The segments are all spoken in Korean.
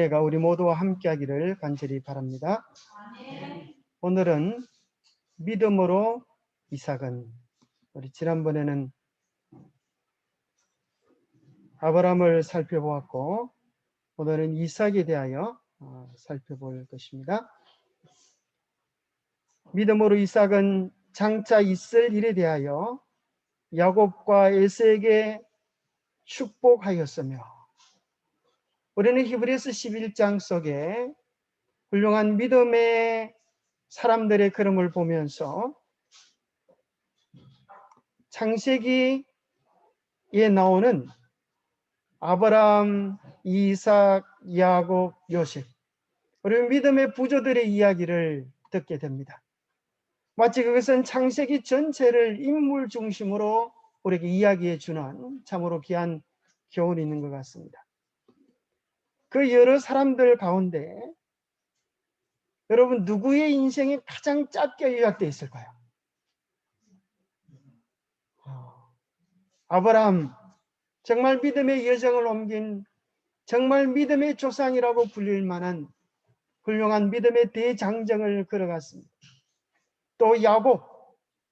가 우리 모두와 함께하기를 간절히 바랍니다. 오늘은 믿음으로 이삭은, 우리 지난번에는 아브라함을 살펴보았고 오늘은 이삭에 대하여 살펴볼 것입니다. 믿음으로 이삭은 장차 있을 일에 대하여 야곱과 에서에게 축복하였으며, 우리는 히브리서 11장 속에 훌륭한 믿음의 사람들의 걸음을 보면서 창세기에 나오는 아브라함, 이삭, 야곱, 요셉, 우리 믿음의 부조들의 이야기를 듣게 됩니다. 마치 그것은 창세기 전체를 인물 중심으로 우리에게 이야기해 주는 참으로 귀한 교훈이 있는 것 같습니다. 그 여러 사람들 가운데 여러분 누구의 인생이 가장 짧게 요약되어 있을까요? 아브라함, 정말 믿음의 여정을 옮긴 정말 믿음의 조상이라고 불릴 만한 훌륭한 믿음의 대장정을 걸어갔습니다. 또 야곱,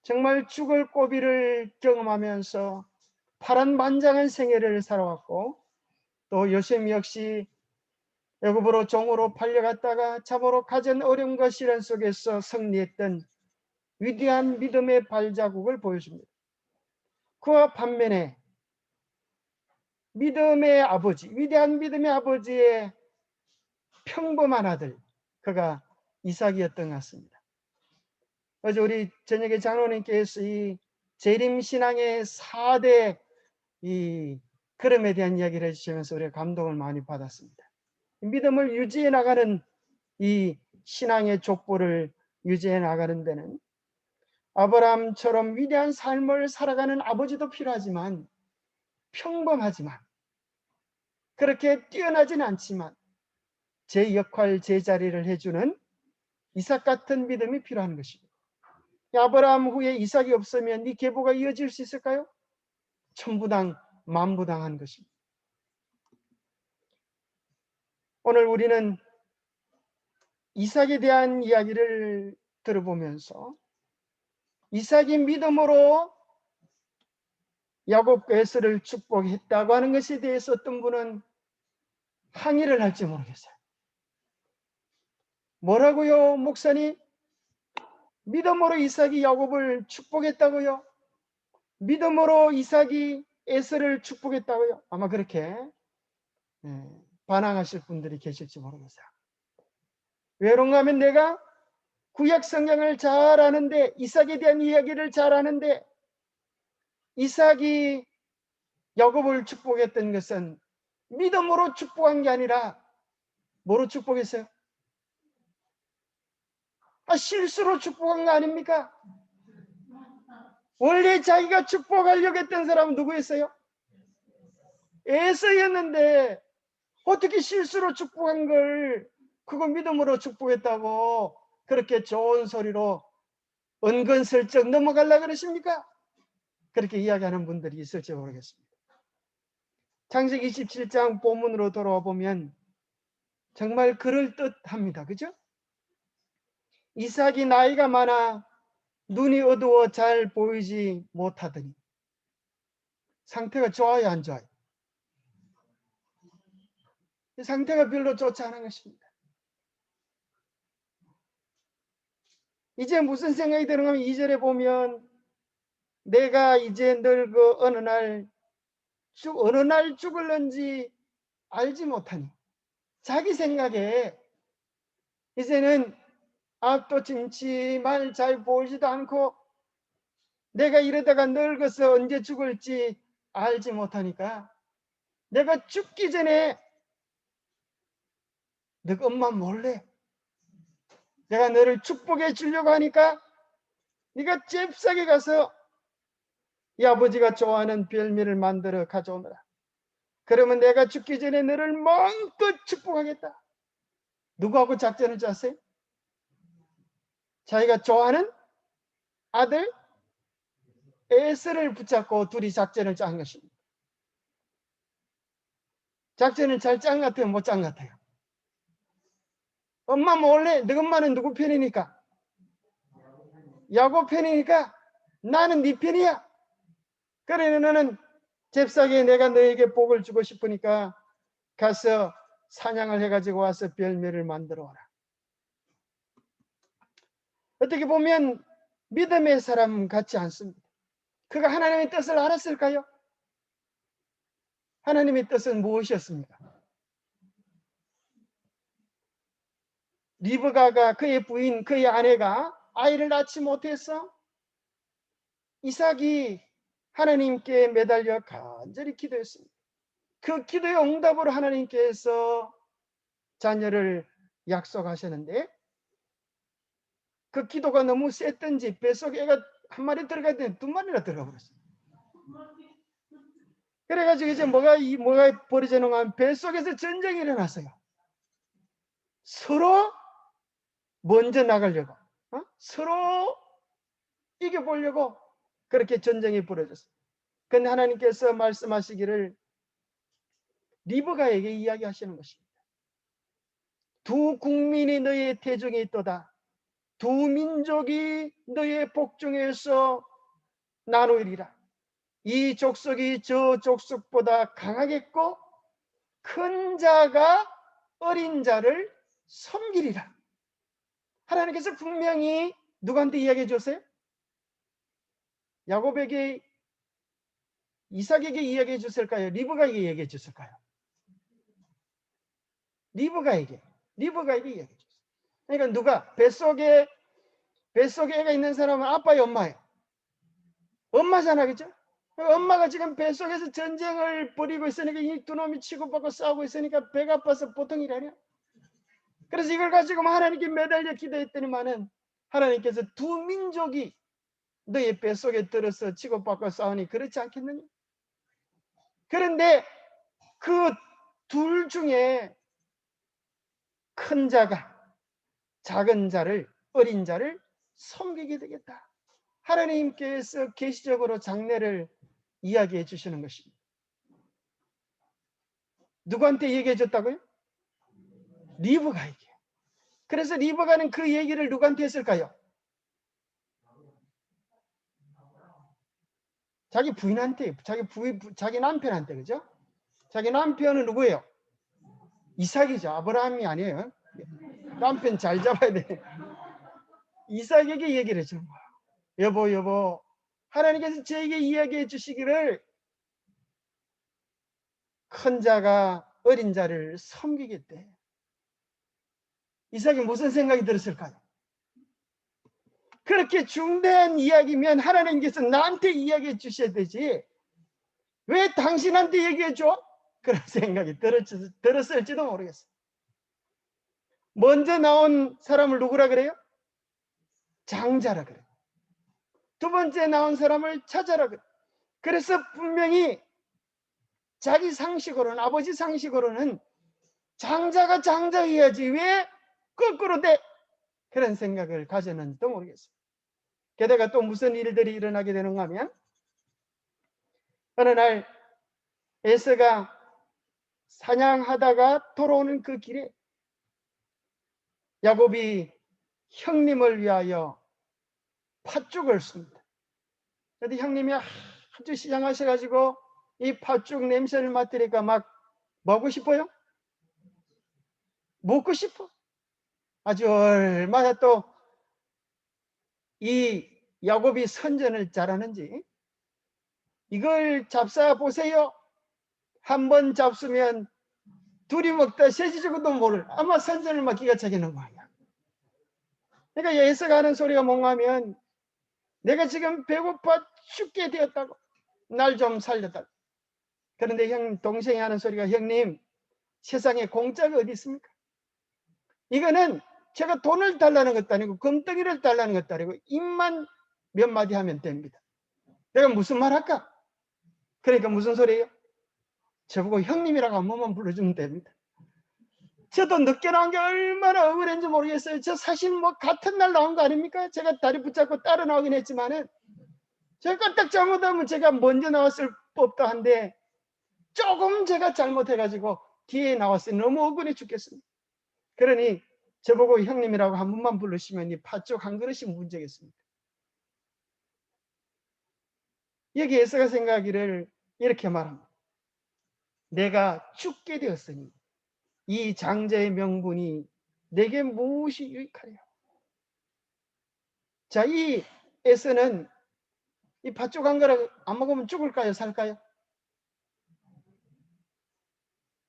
정말 죽을 고비를 경험하면서 파란만장한 생애를 살아왔고, 또 요셉 역시 애굽으로 종으로 팔려갔다가 참으로 가진 어려움과 시련 속에서 승리했던 위대한 믿음의 발자국을 보여줍니다. 그와 반면에 믿음의 아버지, 위대한 믿음의 아버지의 평범한 아들, 그가 이삭이었던 것 같습니다. 어제 우리 저녁에 장로님께서 이 재림신앙의 4대 이 걸음에 대한 이야기를 해주시면서 우리가 감동을 많이 받았습니다. 믿음을 유지해 나가는 이 신앙의 족보를 유지해 나가는 데는 아브라함처럼 위대한 삶을 살아가는 아버지도 필요하지만, 평범하지만 그렇게 뛰어나진 않지만 제 역할, 제 자리를 해주는 이삭 같은 믿음이 필요한 것입니다. 아브라함 후에 이삭이 없으면 이 계보가 이어질 수 있을까요? 천부당 만부당한 것입니다. 오늘 우리는 이삭에 대한 이야기를 들어보면서 이삭이 믿음으로 야곱과 에서를 축복했다고 하는 것에 대해서 어떤 분은 항의를 할지 모르겠어요. 뭐라고요, 목사님? 믿음으로 이삭이 야곱을 축복했다고요? 믿음으로 이삭이 에서를 축복했다고요? 아마 그렇게 반항하실 분들이 계실지 모르겠어요. 왜 그런가 하면 내가 구약 성경을 잘 아는데, 이삭에 대한 이야기를 잘 아는데, 이삭이 야곱을 축복했던 것은 믿음으로 축복한 게 아니라 뭐로 축복했어요? 실수로 축복한 거 아닙니까? 원래 자기가 축복하려고 했던 사람은 누구였어요? 에서였는데 어떻게 실수로 축복한 걸 그거 믿음으로 축복했다고 그렇게 좋은 소리로 은근슬쩍 넘어가려고 그러십니까? 그렇게 이야기하는 분들이 있을지 모르겠습니다. 창세기 27장 본문으로 돌아와 보면 정말 그럴듯합니다. 그죠? 이삭이 나이가 많아 눈이 어두워 잘 보이지 못하더니, 상태가 좋아요, 안 좋아요? 상태가 별로 좋지 않은 것입니다. 이제 무슨 생각이 드는가 하면 2절에 보면 내가 이제 늙어 어느 날 죽을는지 알지 못하니, 자기 생각에 이제는 앞도 침침할 잘 보이지도 않고 내가 이러다가 늙어서 언제 죽을지 알지 못하니까 내가 죽기 전에 너가 엄마 몰래 내가 너를 축복해 주려고 하니까 네가 잽싸게 가서 이 아버지가 좋아하는 별미를 만들어 가져오너라. 그러면 내가 죽기 전에 너를 마음껏 축복하겠다. 누구하고 작전을 짰어요? 자기가 좋아하는 아들 에서를 붙잡고 둘이 작전을 짠 것입니다. 작전을 잘 짠 것 같아요? 못 짠 것 같아요? 엄마 몰래 너 엄마는 누구 편이니까? 야곱 편이니까 나는 네 편이야. 그래 너는 잽싸게 내가 너에게 복을 주고 싶으니까 가서 사냥을 해가지고 와서 별매를 만들어 와라. 어떻게 보면 믿음의 사람 같지 않습니다. 그가 하나님의 뜻을 알았을까요? 하나님의 뜻은 무엇이었습니까? 리브가가 그의 부인, 그의 아내가 아이를 낳지 못해서 이삭이 하나님께 매달려 간절히 기도했습니다. 그 기도의 응답으로 하나님께서 자녀를 약속하셨는데 그 기도가 너무 셌던지 뱃속에 애가 한 마리 들어갔더니 두 마리나 들어가 버렸어요. 그래가지고 이제 뭐가 벌어지는 건 뱃속에서 전쟁이 일어났어요. 서로 먼저 나가려고, 서로 이겨보려고 그렇게 전쟁이 벌어졌어요. 근데 하나님께서 말씀하시기를 리브가에게 이야기하시는 것입니다. 두 국민이 너의 태중에 있도다. 두 민족이 너의 복중에서 나누리라. 이 족속이 저 족속보다 강하겠고 큰 자가 어린 자를 섬기리라. 하나님께서 분명히 누구한테 이야기해 줬어요? 야곱에게, 이삭에게 이야기해 줬을까요? 리브가에게 이야기해 줬을까요? 리브가에게 이야기해 줬어요. 그러니까 누가 뱃속에 애가 있는 사람은 아빠의 엄마예요. 엄마잖아, 그죠? 엄마가 지금 뱃속에서 전쟁을 벌이고 있으니까 이 두 놈이 치고받고 싸우고 있으니까 배가 아파서 보통 일이냐. 그래서 이걸 가지고 하나님께 매달려 기도했더니만은 하나님께서 두 민족이 너의 뱃속에 들어서 치고받고 싸우니 그렇지 않겠느냐. 그런데 그 둘 중에 큰 자가 작은 자를, 어린 자를 섬기게 되겠다. 하나님께서 계시적으로 장래를 이야기해 주시는 것입니다. 누구한테 얘기해 줬다고요? 리브가에게. 그래서 리브가는 그 얘기를 누구한테 했을까요? 자기 부인한테, 자기 남편한테, 그죠? 자기 남편은 누구예요? 이삭이죠. 아브라함이 아니에요. 남편 잘 잡아야 돼. 이삭에게 얘기를 해주는 거예요. 여보, 하나님께서 저에게 이야기해 주시기를 큰 자가 어린 자를 섬기겠대. 이삭이 무슨 생각이 들었을까요? 그렇게 중대한 이야기면 하나님께서 나한테 이야기해 주셔야 되지. 왜 당신한테 얘기해 줘? 그런 생각이 들었을지도 모르겠어요. 먼저 나온 사람을 누구라 그래요? 장자라 그래요. 두 번째 나온 사람을 찾아라 그래요. 그래서 분명히 자기 상식으로는, 아버지 상식으로는 장자가 장자해야지 왜 거꾸로 돼? 그런 생각을 가졌는지도 모르겠어요. 게다가 또 무슨 일들이 일어나게 되는가 하면 어느 날 에서가 사냥하다가 돌아오는 그 길에 야곱이 형님을 위하여 팥죽을 씁니다. 그런데 형님이 아주 시장하셔가지고 이 팥죽 냄새를 맡으니까 막 먹고 싶어요? 먹고 싶어. 아주 얼마나 또 이 야곱이 선전을 잘하는지. 이걸 잡사 보세요. 한번 잡수면 둘이 먹다 세지지고도 모를, 아마 선전을 맡기가 차기는 거야. 그러니까 에서가 하는 소리가 뭔가 하면 내가 지금 배고파 죽게 되었다고, 날 좀 살려달라고. 그런데 동생이 하는 소리가 형님, 세상에 공짜가 어디 있습니까? 이거는 제가 돈을 달라는 것도 아니고 금덩이를 달라는 것도 아니고 입만 몇 마디 하면 됩니다. 내가 무슨 말 할까? 그러니까 무슨 소리예요? 저보고 형님이라고 한 번만 불러주면 됩니다. 저도 늦게 나온 게 얼마나 억울한지 모르겠어요. 저 사실 뭐 같은 날 나온 거 아닙니까? 제가 다리 붙잡고 따라 나오긴 했지만은 제가 딱 잘못하면 제가 먼저 나왔을 법도 한데 조금 제가 잘못해가지고 뒤에 나왔으니 너무 억울해 죽겠습니다. 그러니 저보고 형님이라고 한 번만 부르시면 이 팥죽 한 그릇이 문제겠습니까? 여기 에서가 생각하기를 이렇게 말합니다. 내가 죽게 되었으니 이 장자의 명분이 내게 무엇이 유익하랴. 자, 이 에서는 이 팥죽 한 그릇 안 먹으면 죽을까요? 살까요?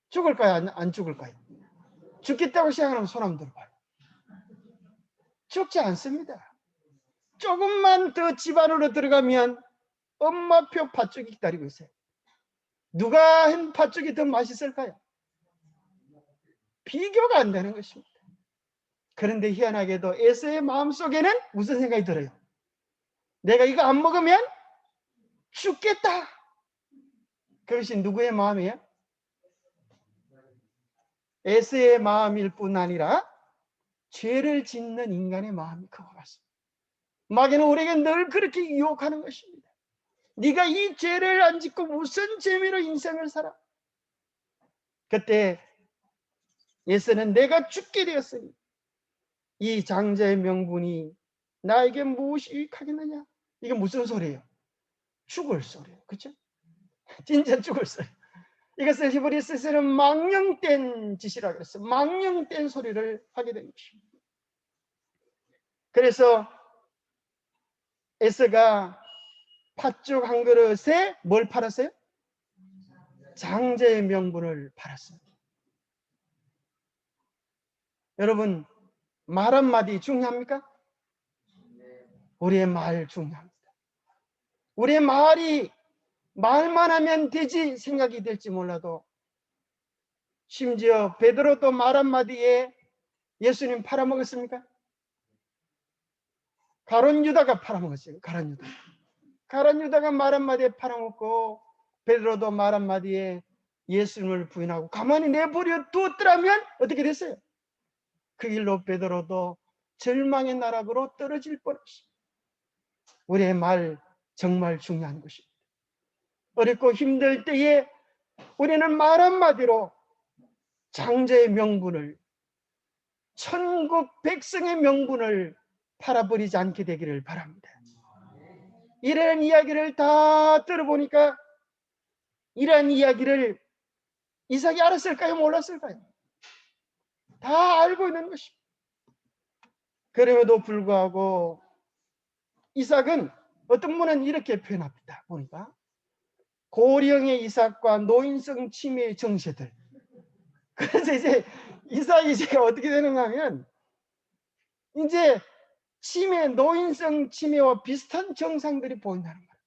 죽을까요? 안 죽을까요? 죽겠다고 생각하면 손 한번 들어봐요. 죽지 않습니다. 조금만 더 집 안으로 들어가면 엄마표 팥죽이 기다리고 있어요. 누가 한 팥죽이 더 맛있을까요? 비교가 안 되는 것입니다. 그런데 희한하게도 에서의 마음속에는 무슨 생각이 들어요? 내가 이거 안 먹으면 죽겠다. 그것이 누구의 마음이에요? 에서의 마음일 뿐 아니라 죄를 짓는 인간의 마음이 그와 같습니다. 마귀는 우리에게 늘 그렇게 유혹하는 것입니다. 네가 이 죄를 안 짓고 무슨 재미로 인생을 살아? 그때 에서는 내가 죽게 되었으니 이 장자의 명분이 나에게 무엇이 유익하겠느냐? 이게 무슨 소리예요? 죽을 소리예요. 그렇죠? 진짜 죽을 소리. 이것을 히브리서에서는 망령된 짓이라고 그랬어요. 망령된 소리를 하게 된 것입니다. 그래서 에서가 팥죽 한 그릇에 뭘 팔았어요? 장자의 명분을 팔았습니다. 여러분, 말 한마디 중요합니까? 우리의 말 중요합니다. 우리의 말이 말만 하면 되지 생각이 될지 몰라도 심지어 베드로도 말 한마디에 예수님 팔아먹었습니까? 가룟 유다가 팔아먹었어요. 가룟 유다가 말 한마디에 팔아먹고 베드로도 말 한마디에 예수님을 부인하고 가만히 내버려 두었더라면 어떻게 됐어요? 그 일로 베드로도 절망의 나락으로 떨어질 뻔했습니다. 우리의 말 정말 중요한 것입니다. 어렵고 힘들 때에 우리는 말 한마디로 장자의 명분을, 천국 백성의 명분을 팔아버리지 않게 되기를 바랍니다. 이런 이야기를 다 들어보니까 이런 이야기를 이삭이 알았을까요? 몰랐을까요? 다 알고 있는 것입니다. 그럼에도 불구하고 이삭은 어떤 분은 이렇게 표현합니다. 보니까 고령의 이삭과 노인성 치매의 정세들. 그래서 이제 이삭이 제가 어떻게 되는가 하면 이제 치매, 노인성 치매와 비슷한 증상들이 보인다는 거예요.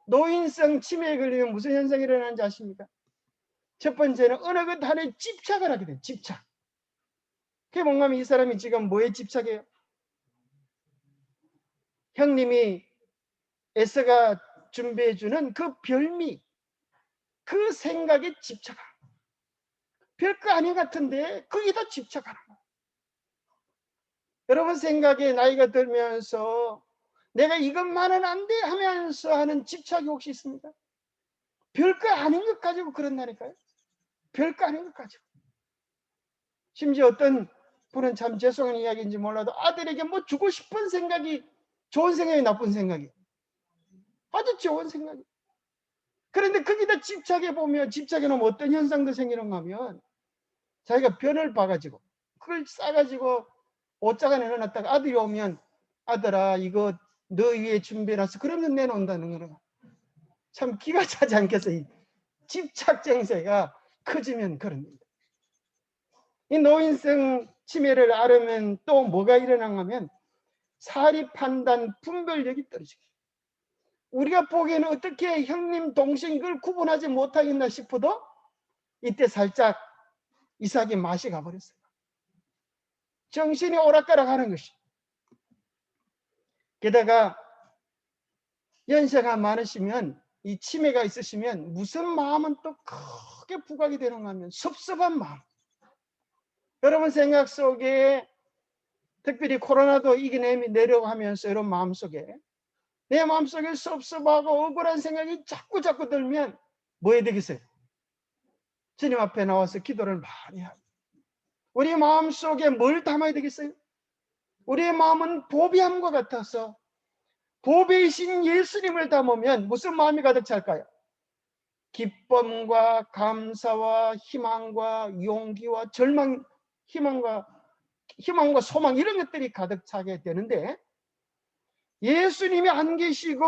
노인성 치매에 걸리면 무슨 현상이 일어나는지 아십니까? 첫 번째는 어느 것 하나에 집착을 하게 돼요. 집착. 그게 뭔가 하면 이 사람이 지금 뭐에 집착해요? 형님이 에서가 준비해주는 그 별미, 그 생각에 집착하는 거예요. 별거 아닌 것 같은데 거기다 집착하는 거예요. 여러분 생각에 나이가 들면서 내가 이것만은 안 돼 하면서 하는 집착이 혹시 있습니까? 별거 아닌 것 가지고 그런다니까요. 별거 아닌 것 가지고. 심지어 어떤 분은 참 죄송한 이야기인지 몰라도 아들에게 뭐 주고 싶은 생각이 좋은 생각이 나쁜 생각이 아주 좋은 생각이. 그런데 거기다 집착해 보면 집착해 놓으면 어떤 현상도 생기는가 하면 자기가 변을 봐가지고 그걸 싸가지고 옷자가 내려놨다가 아들이 오면 아들아 이거 너 위에 준비해놨어. 그러면 내놓는다는 거라. 참 기가 차지 않겠어. 이 집착 정세가 커지면 그런 겁니다. 이 노인성 치매를 앓으면 또 뭐가 일어나냐면 사리 판단 분별력이 떨어지게. 우리가 보기에는 어떻게 형님 동생 그걸 구분하지 못하겠나 싶어도 이때 살짝 이삭이 맛이 가버렸어요. 정신이 오락가락하는 것이. 게다가 연세가 많으시면 이 치매가 있으시면 무슨 마음은 또 크게 부각이 되는가 하면 섭섭한 마음. 여러분 생각 속에 특별히 코로나도 이겨내려고 하면서 이런 마음속에 내 마음속에 섭섭하고 억울한 생각이 자꾸 들면 뭐 해야 되겠어요? 주님 앞에 나와서 기도를 많이 하고 우리 마음속에 뭘 담아야 되겠어요? 우리의 마음은 보배함과 같아서 보배이신 예수님을 담으면 무슨 마음이 가득 찰까요? 기쁨과 감사와 희망과 용기와 절망, 희망과 소망, 이런 것들이 가득 차게 되는데, 예수님이 안 계시고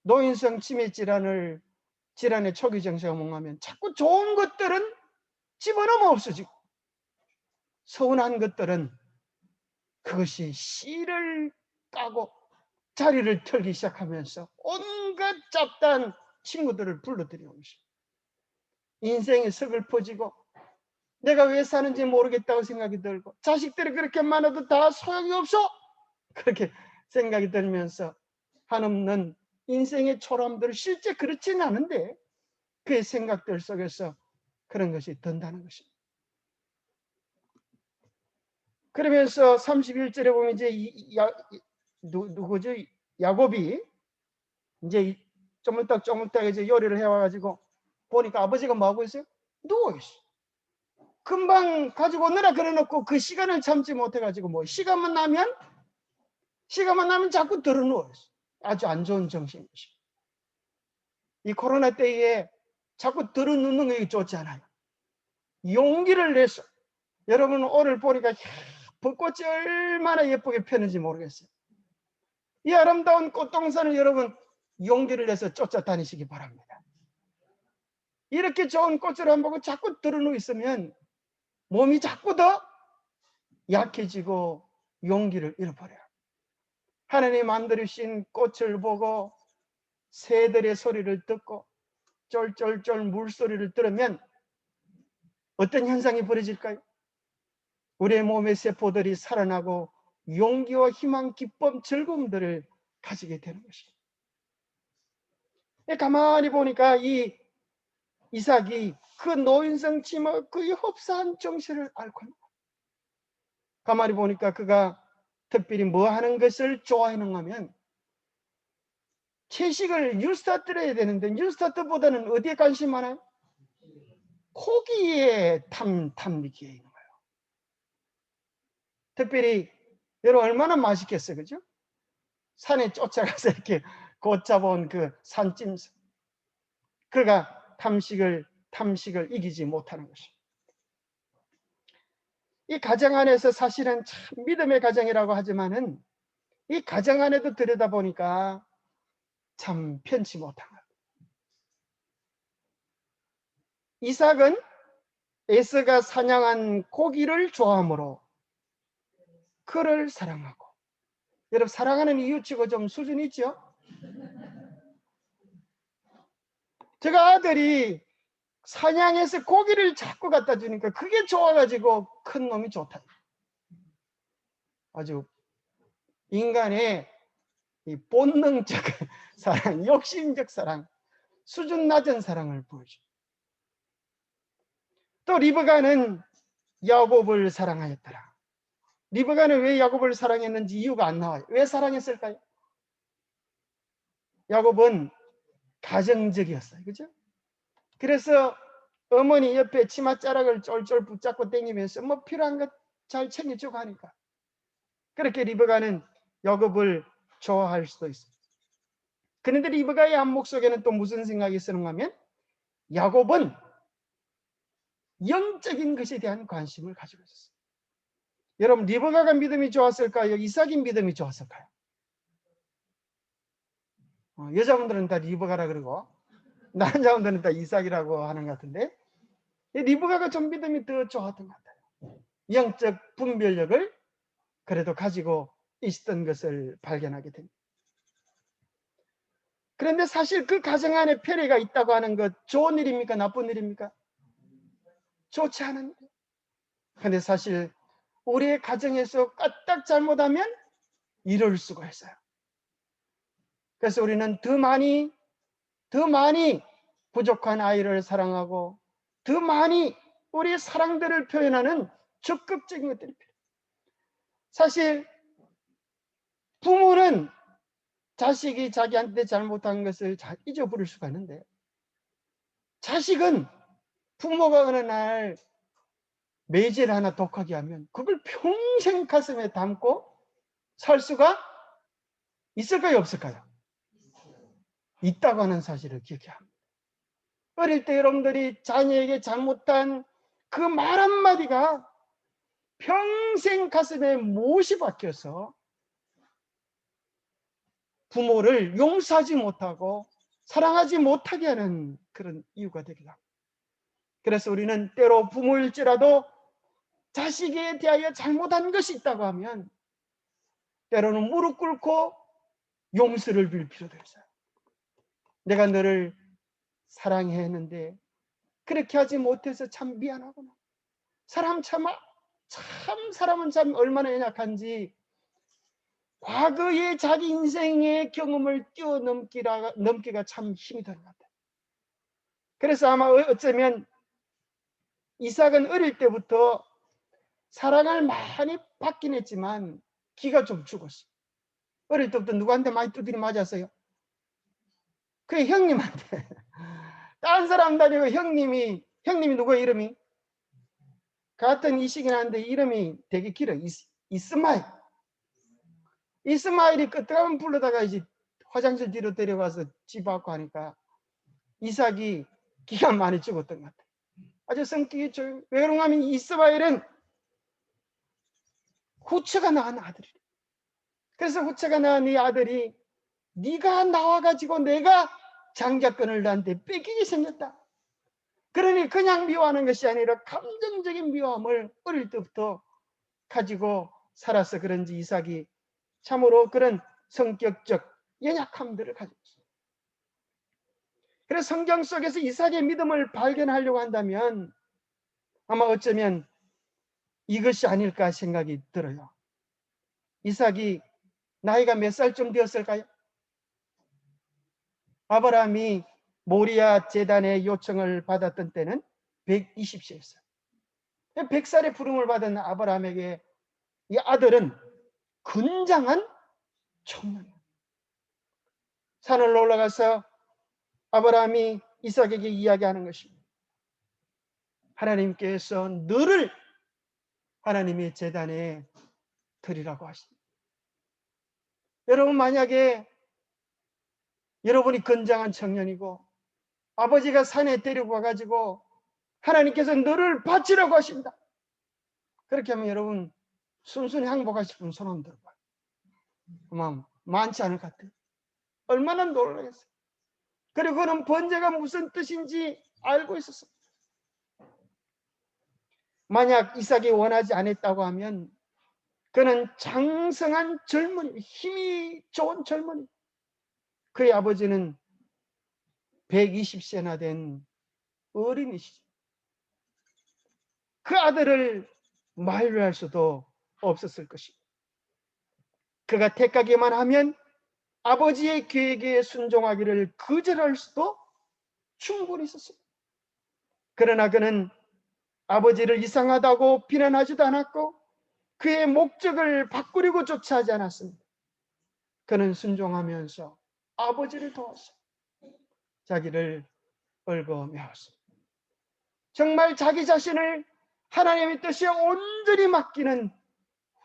노인성 치매 질환의 초기 증세가 뭔가하면 자꾸 좋은 것들은 집어넣으면 없어지고, 서운한 것들은 그것이 씨를 까고 자리를 털기 시작하면서 온갖 잡다한 친구들을 불러들이는 것입니다. 인생이 서글퍼지고 내가 왜 사는지 모르겠다고 생각이 들고, 자식들이 그렇게 많아도 다 소용이 없어, 그렇게 생각이 들면서 한없는 인생의 초람들, 실제 그렇지는 않은데 그의 생각들 속에서 그런 것이 든다는 것입니다. 그러면서 31절에 보면 이제 누구죠? 야곱이 이제 쪼물딱 이제 요리를 해와가지고 보니까 아버지가 뭐 하고 있어요? 누워 있어. 금방 가지고 오느라 그래놓고 그 시간을 참지 못해가지고 뭐 시간만 나면 자꾸 들어 누워 있어. 아주 안 좋은 정신이십니다. 이 코로나 때에 자꾸 들어 눕는 게 좋지 않아요. 용기를 내서, 여러분 오늘 보니까 벚꽃이 얼마나 예쁘게 폈는지 모르겠어요. 이 아름다운 꽃동산을 여러분 용기를 내서 쫓아다니시기 바랍니다. 이렇게 좋은 꽃을 안 보고 자꾸 들어누워 있으면 몸이 자꾸 더 약해지고 용기를 잃어버려요. 하나님 만드신 꽃을 보고 새들의 소리를 듣고 쫄쫄쫄 물소리를 들으면 어떤 현상이 벌어질까요? 우리의 몸의 세포들이 살아나고 용기와 희망, 기쁨, 즐거움들을 가지게 되는 것입니다. 가만히 보니까 이 이삭이 그 노인성 치마 그 흡사한 정신을 앓고 있는 거예요. 가만히 보니까 그가 특별히 뭐 하는 것을 좋아하는가 하면 채식을 뉴스타트를 해야 되는데 뉴스타트보다는 어디에 관심 많아요? 고기에 탐미기에 있는 거예요. 특별히 여러분 얼마나 맛있겠어요, 그죠? 산에 쫓아가서 이렇게 곧 잡아온 그 산짐승, 그가 탐식을 이기지 못하는 것입니다. 이 가정 안에서 사실은 참 믿음의 가정이라고 하지만은 이 가정 안에도 들여다보니까 참 편치 못한 것. 이삭은 에서가 사냥한 고기를 좋아하므로 그를 사랑하고, 여러분 사랑하는 이유치고 좀 수준이 있죠? 제가 아들이 사냥해서 고기를 자꾸 갖다 주니까 그게 좋아가지고 큰 놈이 좋다. 아주 인간의 이 본능적 사랑, 욕심적 사랑, 수준 낮은 사랑을 보여줘. 또 리브가는 야곱을 사랑하였더라. 리브가는 왜 야곱을 사랑했는지 이유가 안 나와요. 왜 사랑했을까요? 야곱은 가정적이었어요. 그죠? 그래서 어머니 옆에 치맛자락을 쫄쫄 붙잡고 다니면서 뭐 필요한 것 잘 챙겨주고 하니까 그렇게 리브가는 야곱을 좋아할 수도 있습니다. 그런데 리브가의 안목 속에는 또 무슨 생각이 있었는가 하면 야곱은 영적인 것에 대한 관심을 가지고 있었어요. 여러분 리브가가 믿음이 좋았을까요? 이삭이 믿음이 좋았을까요? 여자분들은 다 리브가라 그러고 남자분들은 다 이삭이라고 하는 것 같은데 리브가가 좀 믿음이 더 좋았던 것 같아요. 영적 분별력을 그래도 가지고 있었던 것을 발견하게 됩니다. 그런데 사실 그 가정 안에 편애가 있다고 하는 것 좋은 일입니까? 나쁜 일입니까? 좋지 않은 일. 그런데 사실 우리의 가정에서 까딱 잘못하면 이럴 수가 있어요. 그래서 우리는 더 많이 부족한 아이를 사랑하고 더 많이 우리의 사랑들을 표현하는 적극적인 것들이 필요해요. 사실 부모는 자식이 자기한테 잘못한 것을 잊어버릴 수가 있는데 자식은 부모가 어느 날 매질 하나 독하게 하면 그걸 평생 가슴에 담고 살 수가 있을까요, 없을까요? 있다고 하는 사실을 기억해야 합니다. 어릴 때 여러분들이 자녀에게 잘못한 그 말 한마디가 평생 가슴에 못이 박혀서 부모를 용서하지 못하고 사랑하지 못하게 하는 그런 이유가 되기도 합니다. 그래서 우리는 때로 부모일지라도 자식에 대하여 잘못한 것이 있다고 하면 때로는 무릎 꿇고 용서를 빌 필요도 있어요. 내가 너를 사랑했는데 그렇게 하지 못해서 참 미안하구나. 사람은 참 얼마나 연약한지 과거의 자기 인생의 경험을 뛰어넘기가 참 힘이 드는 것 같아요. 그래서 아마 어쩌면 이삭은 어릴 때부터 사랑을 많이 받긴 했지만 기가 좀 죽었어. 어릴 때부터 누구한테 많이 두드려 맞았어요? 그게 형님한테. 딴 사람 다니고 형님이 누구의 이름이? 같은 이시긴 한데 이름이 되게 길어. 이스마일. 이스마일이 끄떡하면 불러다가 이제 화장실 뒤로 데려가서 집 앞고 하니까 이삭이 기가 많이 죽었던 것 같아요. 아주 성격이 좀 왜 그런가 하면 이스마일은 후처가 낳은 아들이래. 그래서 후처가 낳은 이 아들이 네가 나와가지고 내가 장자권을 나한테 뺏기게 생겼다. 그러니 그냥 미워하는 것이 아니라 감정적인 미워함을 어릴 때부터 가지고 살아서 그런지 이삭이 참으로 그런 성격적 연약함들을 가지고 있습니다. 그래서 성경 속에서 이삭의 믿음을 발견하려고 한다면 아마 어쩌면 이것이 아닐까 생각이 들어요. 이삭이 나이가 몇 살쯤 되었을까요? 아브라함이 모리아 제단의 요청을 받았던 때는 120세였어요. 100살의 부름을 받은 아브라함에게 이 아들은 건장한 청년이에요. 산을 올라가서 아브라함이 이삭에게 이야기하는 것입니다. 하나님께서 너를 하나님의 제단에 드리라고 하십니다. 여러분 만약에 여러분이 건장한 청년이고 아버지가 산에 데리고 가가지고 하나님께서 너를 바치라고 하신다. 그렇게 하면 여러분 순순히 항복하실 분 손 한번 들어봐요. 아마 많지 않을 것 같아요. 얼마나 놀라겠어요. 그리고 그는 번제가 무슨 뜻인지 알고 있었어요. 만약 이삭이 원하지 않았다고 하면 그는 장성한 젊은이, 힘이 좋은 젊은이. 그의 아버지는 120세나 된 어린이시죠. 그 아들을 만류할 수도 없었을 것입니다. 그가 택하기만 하면 아버지의 계획에 순종하기를 거절할 수도 충분히 있었습니다. 그러나 그는 아버지를 이상하다고 비난하지도 않았고 그의 목적을 바꾸려고 조차하지 않았습니다. 그는 순종하면서 아버지를 도왔어요. 자기를 얽어매었습니다. 정말 자기 자신을 하나님의 뜻에 온전히 맡기는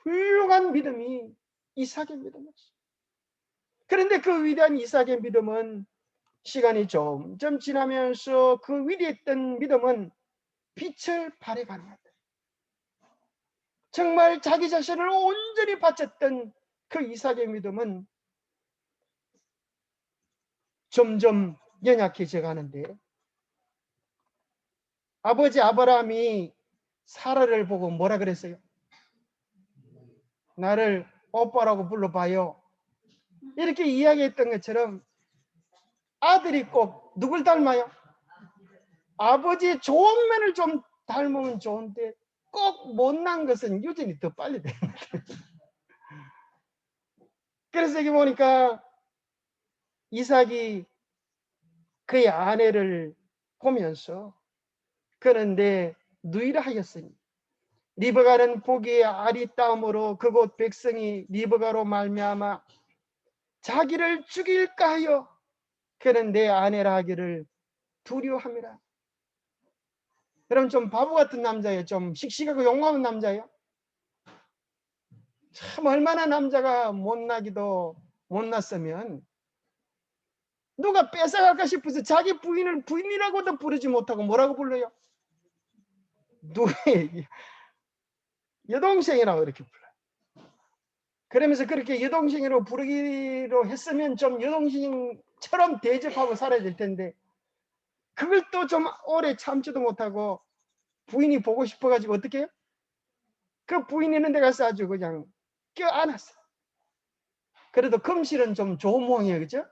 훌륭한 믿음이 이삭의 믿음이었어요. 그런데 그 위대한 이삭의 믿음은 시간이 점점 지나면서 그 위대했던 믿음은 빛을 발해가는 것 같아요. 정말 자기 자신을 온전히 바쳤던 그 이삭의 믿음은 점점 연약해져 가는데 아버지 아브라함이 사라를 보고 뭐라 그랬어요? 나를 오빠라고 불러봐요. 이렇게 이야기했던 것처럼 아들이 꼭 누굴 닮아요? 아버지의 좋은 면을 좀 닮으면 좋은데 꼭 못난 것은 유전이 더 빨리 되는 거예요. 그래서 여기 보니까 이삭이 그의 아내를 보면서 그런데 누이라 하였으니 리브가는 보기에 아리따움으로 그곳 백성이 리브가로 말미암아 자기를 죽일까 하여 그는 내 아내라 하기를 두려워함이라. 여러분 좀 바보 같은 남자예요? 좀 씩씩하고 용감한 남자예요? 참 얼마나 남자가 못나기도 못났으면 누가 뺏어갈까 싶어서 자기 부인을 부인이라고도 부르지 못하고 뭐라고 불러요? 누구의 여동생이라고 이렇게 불러요. 그러면서 그렇게 여동생으로 부르기로 했으면 좀 여동생처럼 대접하고 살아야 될 텐데 그걸 또 좀 오래 참지도 못하고 부인이 보고 싶어가지고 어떻게 해요? 그 부인 있는 데 가서 아주 그냥 껴안았어. 그래도 금실은 좀 좋은 모양이에요. 그죠?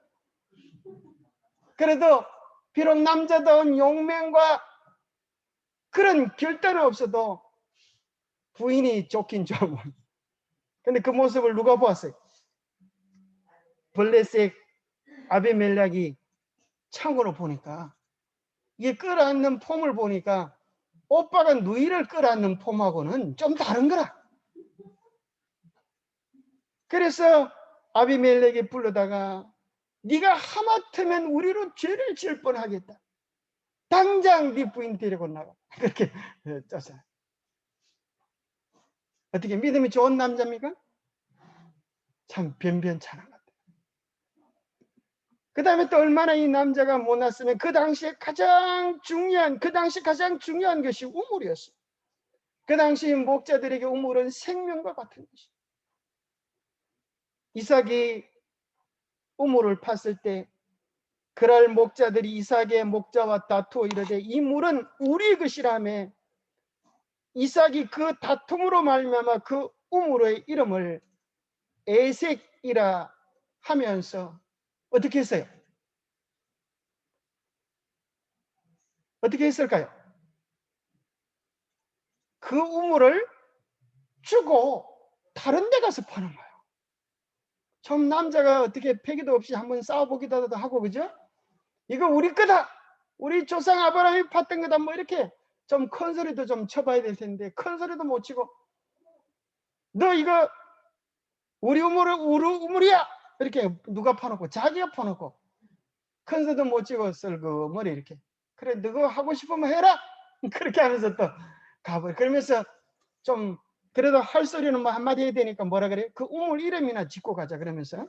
그래도 비록 남자다운 용맹과 그런 결단은 없어도 부인이 좋긴 좋은. 근데 그 모습을 누가 보았어요? 블레셋 아비멜렉이 창으로 보니까 이게 끌어안는 폼을 보니까 오빠가 누이를 끌어안는 폼하고는 좀 다른 거라. 그래서 아비멜렉이 불러다가 네가 하마터면 우리로 죄를 지을 뻔하겠다. 당장 네 부인 데리고 나가. 그렇게 쫓아. 어떻게 믿음이 좋은 남자입니까? 참 변변찮은 것 같아요. 그 다음에 또 얼마나 이 남자가 못났으면 그 당시 가장 중요한 것이 우물이었어요. 그 당시 목자들에게 우물은 생명과 같은 것이에요. 이삭이 우물을 팠을 때 그랄 목자들이 이삭의 목자와 다투어 이르되 이 물은 우리 것이라며 이삭이 그 다툼으로 말미암아 그 우물의 이름을 에색이라 하면서 어떻게 했어요? 어떻게 했을까요? 그 우물을 주고 다른 데 가서 파는 거예요. 좀 남자가 어떻게 패기도 없이 한번 싸워보기도 하고 그죠? 이거 우리 거다. 우리 조상 아브라함이 팠던 거다. 뭐 이렇게 좀 큰 소리도 좀 쳐봐야 될 텐데 큰 소리도 못 치고 너 이거 우리 우물이야. 이렇게 누가 파놓고 자기가 파놓고 큰 소리도 못 치고 쓸그머리 이렇게 그래 너가 하고 싶으면 해라. 그렇게 하면서 또 가버려. 그러면서 좀 그래도 할 소리는 뭐 한마디 해야 되니까 뭐라 그래? 그 우물 이름이나 짓고 가자 그러면서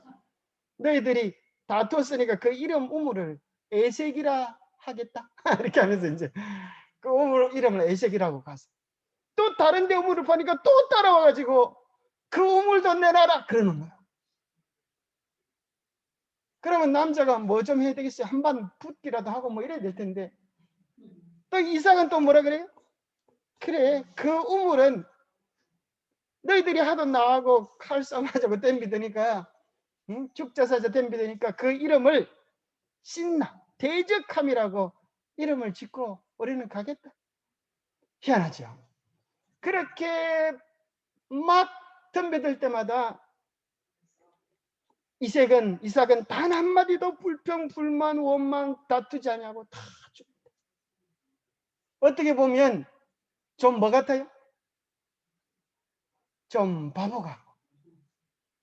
너희들이 다투었으니까 그 이름 우물을 에색이라 하겠다. 이렇게 하면서 이제 그 우물 이름을 에색이라고 가서 또 다른 데 우물을 파니까 또 따라와가지고 그 우물도 내놔라 그러는 거야. 그러면 남자가 뭐 좀 해야 되겠어요? 한번 붙기라도 하고 뭐 이래야 될 텐데 또 이삭은 또 뭐라 그래요? 그래 그 우물은 너희들이 하도 나하고 칼싸움하자고 덤비더니까 죽자사자 덤비더니까 그 이름을 신나 대적함이라고 이름을 짓고 우리는 가겠다. 희한하죠. 그렇게 막 덤벼들 때마다 이삭은 단 한마디도 불평 불만 원망 다투지 않냐고 다 줍니다. 어떻게 보면 좀 뭐 같아요? 좀 바보 같고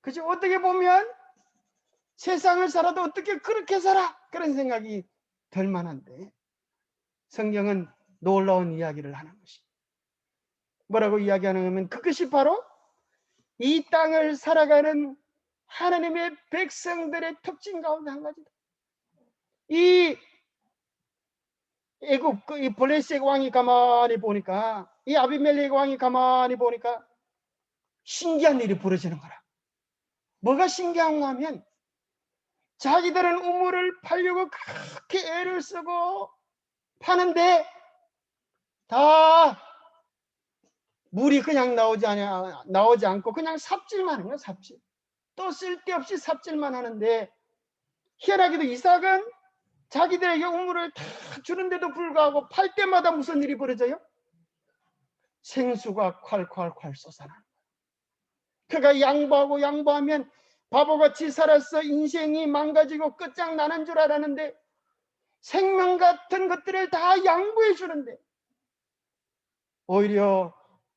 그죠? 어떻게 보면 세상을 살아도 어떻게 그렇게 살아? 그런 생각이 들 만한데 성경은 놀라운 이야기를 하는 것입니다. 뭐라고 이야기하는 거면 그것이 바로 이 땅을 살아가는 하나님의 백성들의 특징 가운데 한 가지다. 이 애굽 이 블레셋 왕이 가만히 보니까 이 아비멜렉 왕이 가만히 보니까 신기한 일이 벌어지는 거라. 뭐가 신기한가 하면 자기들은 우물을 팔려고 그렇게 애를 쓰고 파는데 다 물이 그냥 나오지 않고 그냥 삽질만 해요. 삽질. 또 쓸데없이 삽질만 하는데 희한하게도 이삭은 자기들에게 우물을 다 주는데도 불구하고 팔 때마다 무슨 일이 벌어져요? 생수가 콸콸콸 쏟아나는 거예요. 그가 양보하면 바보같이 살았어 인생이 망가지고 끝장나는 줄 알았는데 생명 같은 것들을 다 양보해 주는데 오히려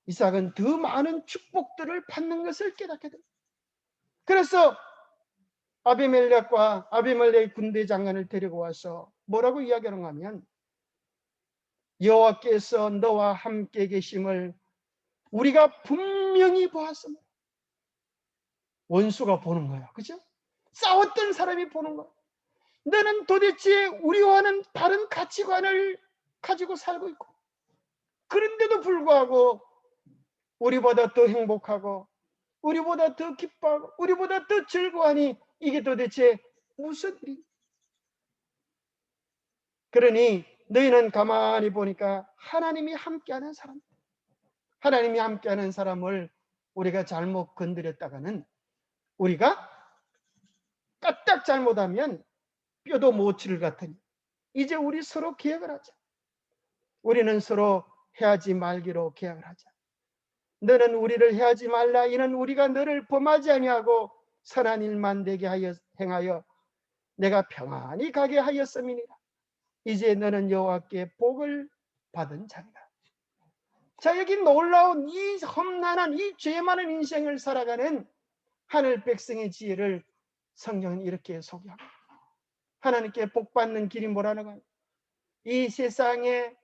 이삭은 더 많은 축복들을 받는 것을 깨닫게 됩니다. 그래서 아비멜렉 군대 장관을 데리고 와서 뭐라고 이야기하는가 하면 여호와께서 너와 함께 계심을 우리가 분명히 보았습니다. 원수가 보는 거야. 그죠? 싸웠던 사람이 보는 거야. 너는 도대체 우리와는 다른 가치관을 가지고 살고 있고, 그런데도 불구하고 우리보다 더 행복하고 우리보다 더 기뻐하고 우리보다 더 즐거워하니 이게 도대체 무슨 일이냐? 그러니 너희는 가만히 보니까 하나님이 함께하는 사람, 하나님이 함께하는 사람을 우리가 잘못 건드렸다가는, 우리가 까딱 잘못하면 뼈도 못 치를 같으니 이제 우리 서로 계약을 하자. 우리는 서로 해하지 말기로 계약을 하자. 너는 우리를 해하지 말라. 이는 우리가 너를 범하지 아니하고 선한 일만 되게 행하여 내가 평안히 가게 하였음이니라. 이제 너는 여호와께 복을 받은 자니라. 자, 여기 놀라운 이 험난한 이 죄 많은 인생을 살아가는 하늘 백성의 지혜를 성경은 이렇게 소개합니다. 하나님께 복받는 길이 뭐라는 거예요? 이 세상에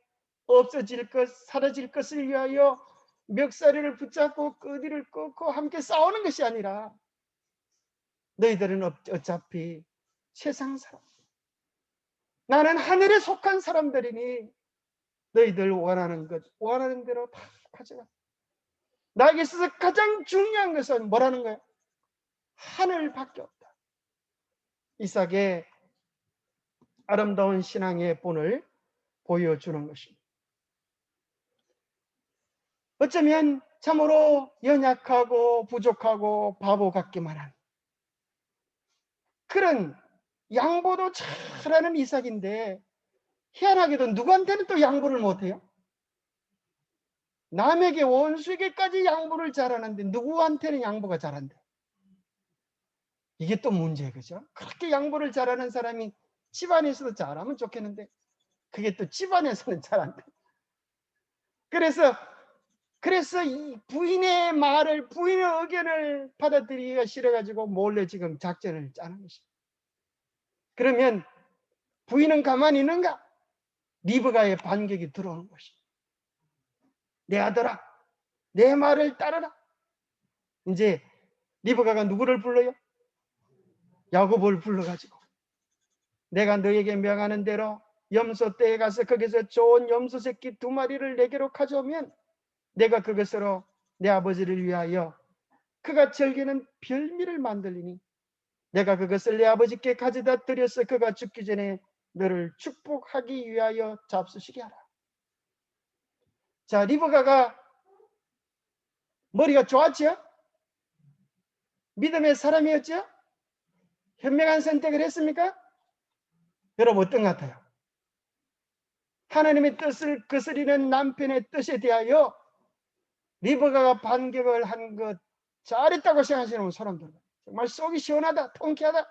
없어질 것, 사라질 것을 위하여 멱살을 붙잡고 끄디를 꺾고 함께 싸우는 것이 아니라, 너희들은 어차피 세상 사람, 나는 하늘에 속한 사람들이니 너희들 원하는 것 원하는 대로 다 가져가. 나에게 있어서 가장 중요한 것은 뭐라는 거예요? 하늘밖에 없다. 이삭의 아름다운 신앙의 본을 보여주는 것입니다. 어쩌면 참으로 연약하고 부족하고 바보 같기만 한 그런 양보도 잘하는 이삭인데, 희한하게도 누구한테는 또 양보를 못해요. 남에게, 원수에게까지 양보를 잘하는데 누구한테는 양보가 잘한대. 이게 또 문제예요. 그죠? 그렇게 양보를 잘하는 사람이 집안에서도 잘하면 좋겠는데 그게 또 집안에서는 잘 안 돼. 그래서 이 부인의 말을, 부인의 의견을 받아들이기가 싫어가지고 몰래 지금 작전을 짜는 것입니다. 그러면 부인은 가만히 있는가? 리브가의 반격이 들어오는 것입니다. 내 아들아, 내 말을 따르라. 이제 리브가가 누구를 불러요? 야곱을 불러가지고, 내가 너에게 명하는 대로 염소떼에 가서 거기서 좋은 염소 새끼 2마리를 내게로 가져오면 내가 그것으로 내 아버지를 위하여 그가 즐기는 별미를 만들리니 내가 그것을 내 아버지께 가져다 드려서 그가 죽기 전에 너를 축복하기 위하여 잡수시게 하라. 자, 리브가가 머리가 좋았죠? 믿음의 사람이었죠? 현명한 선택을 했습니까? 여러분 어떤 것 같아요? 하나님의 뜻을 거스리는 남편의 뜻에 대하여 리브가가 반격을 한 것 잘했다고 생각하시는 사람들, 정말 속이 시원하다, 통쾌하다,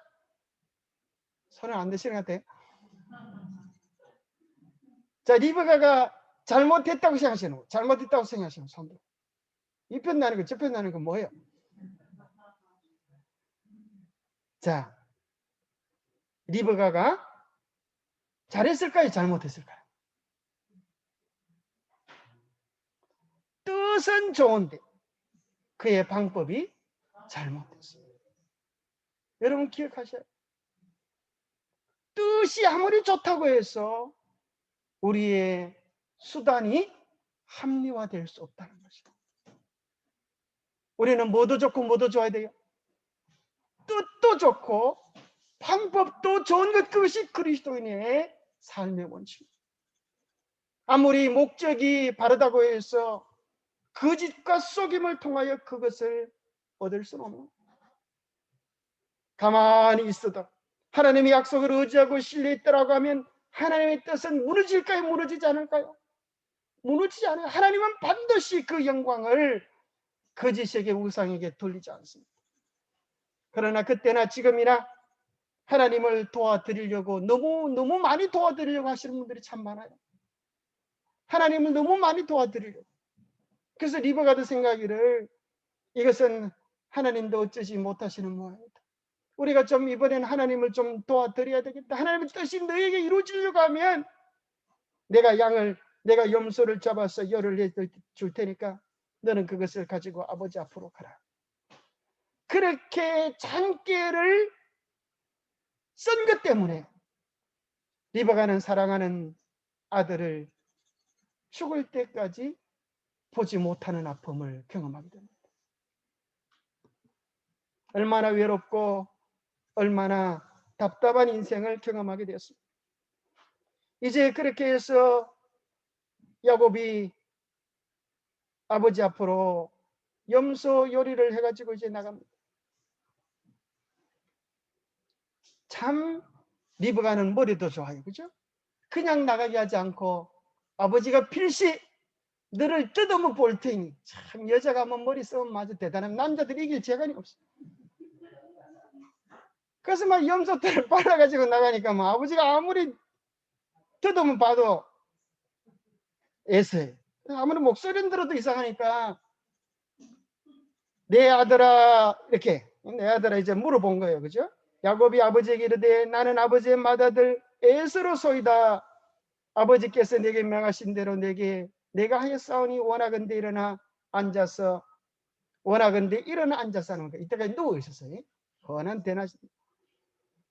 손은 안 드시는 것 같아요. 자, 리브가가 잘못했다고 생각하시는, 잘못했다고 생각하시는 사람들, 이 편 나는 거, 저 편 나는 거 뭐예요? 자, 리브가가 잘했을까요? 잘못했을까요? 뜻은 좋은데 그의 방법이 잘못됐습니다. 여러분 기억하셔야 돼요. 뜻이 아무리 좋다고 해서 우리의 수단이 합리화될 수 없다는 것이죠. 우리는 뭐도 좋고 뭐도 좋아야 돼요. 뜻도 좋고 방법도 좋은 것, 그것이 그리스도인의 삶의 원칙입니다. 아무리 목적이 바르다고 해서 거짓과 속임을 통하여 그것을 얻을 수는 없는, 가만히 있어도 하나님의 약속을 의지하고 신뢰했다라고 하면 하나님의 뜻은 무너질까요? 무너지지 않을까요? 무너지지 않아요. 하나님은 반드시 그 영광을 거짓에게, 우상에게 돌리지 않습니다. 그러나 그때나 지금이나 하나님을 도와드리려고 너무 많이 도와드리려고 하시는 분들이 참 많아요. 하나님을 너무 많이 도와드리려고. 그래서 리브가도 생각하기를 이것은 하나님도 어쩌지 못하시는 모양이다. 우리가 좀 이번엔 하나님을 좀 도와드려야 되겠다. 하나님의 뜻이 너에게 이루어지려고 하면 내가 양을 내가 염소를 잡아서 열을 해줄 테니까 너는 그것을 가지고 아버지 앞으로 가라. 그렇게 잔꾀를 쓴 것 때문에 리브가는 사랑하는 아들을 죽을 때까지 보지 못하는 아픔을 경험하게 됩니다. 얼마나 외롭고 얼마나 답답한 인생을 경험하게 되었습니다. 이제 그렇게 해서 야곱이 아버지 앞으로 염소 요리를 해가지고 이제 나갑니다. 참 리브가는 머리도 좋아요, 그죠? 그냥 나가게 하지 않고 아버지가 필시 너를 뜯어먹 볼 테니. 참 여자가 뭐 머리 쓰면 아주 대단한 남자들이 이길 재간이 없어. 그래서 막 염소털을 빨아가지고 나가니까 뭐 아버지가 아무리 뜯으면 봐도 애서해. 아무리 목소리는 들어도 이상하니까 내 아들아 이렇게 내 아들아 이제 물어본 거예요, 그죠? 야곱이 아버지에게 이르되 나는 아버지의 맏아들 에서로소이다. 아버지께서 내게 명하신 대로 내가 하였사오니 원하건대 일어나 앉아서 하는 거예요. 이때까지 누워 있었어요. 헌한 대낮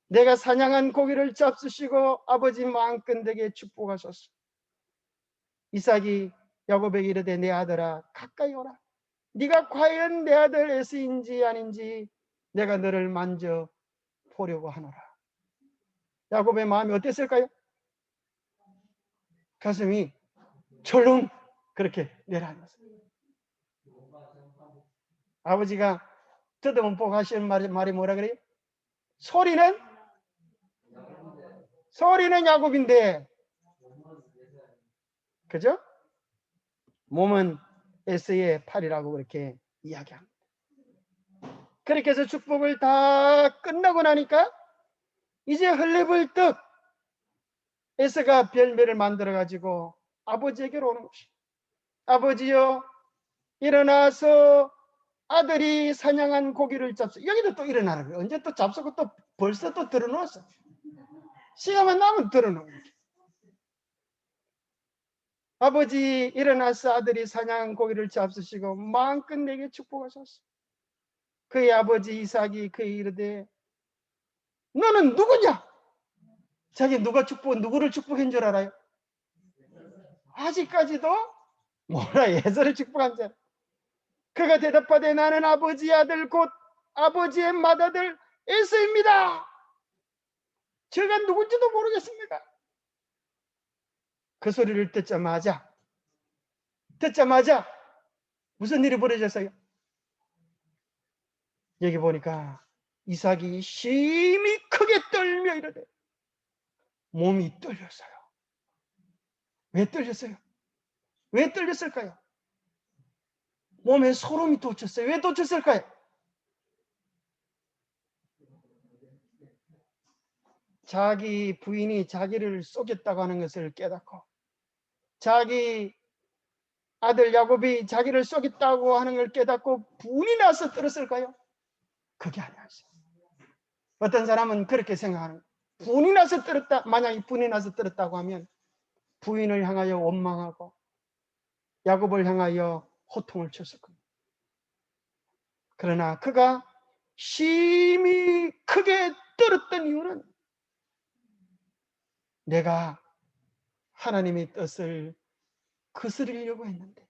내가 사냥한 고기를 잡수시고 아버지 마음껏 내게 축복하소서. 이삭이 야곱에게 이르되 내 아들아 가까이 오라. 네가 과연 내 아들 에서인지 아닌지 내가 너를 만져 보려고 하노라. 야곱의 마음이 어땠을까요? 가슴이 철렁 그렇게 내려앉았어요. 아버지가 뜯어먹고 하시는 말이 뭐라 그래요? 소리는 야곱인데, 그죠? 몸은 에서의 팔이라고 그렇게 이야기합니다. 그렇게 해서 축복을 다 끝나고 나니까 이제 헐레벌떡 에서가 별매를 만들어 가지고 아버지에게로 오는 것이. 아버지여 일어나서 아들이 사냥한 고기를 잡수. 여기도 또 일어나는 거예요. 언제 또 잡수고 또 벌써 또 들어놓았어. 시간만 나면 들어놓은 거예요. 아버지 일어나서 아들이 사냥한 고기를 잡수시고 마음껏 내게 축복하셨어. 그의 아버지 이삭이 그의 이르되 너는 누구냐? 자기 누구를 축복한 줄 알아요? 아직까지도 뭐라 예서를 축복한 줄 알아요. 그가 대답하되 나는 아버지의 아들 곧 아버지의 맏아들 에서입니다. 제가 누군지도 모르겠습니다. 그 소리를 듣자마자 무슨 일이 벌어졌어요? 여기 보니까 이삭이 심히 크게 떨며 이르되 몸이 떨렸어요. 왜 떨렸어요? 왜 떨렸을까요? 몸에 소름이 돋쳤어요. 왜 돋쳤을까요? 자기 부인이 자기를 속였다고 하는 것을 깨닫고 자기 아들 야곱이 자기를 속였다고 하는 걸 깨닫고 분이 나서 떨었을까요? 그게 아니었어요. 어떤 사람은 그렇게 생각하는 거예요. 분이 나서 떨었다. 만약에 분이 나서 떨었다고 하면 부인을 향하여 원망하고 야곱을 향하여 호통을 쳤을 겁니다. 그러나 그가 심히 크게 떨었던 이유는 내가 하나님의 뜻을 거스르려고 했는데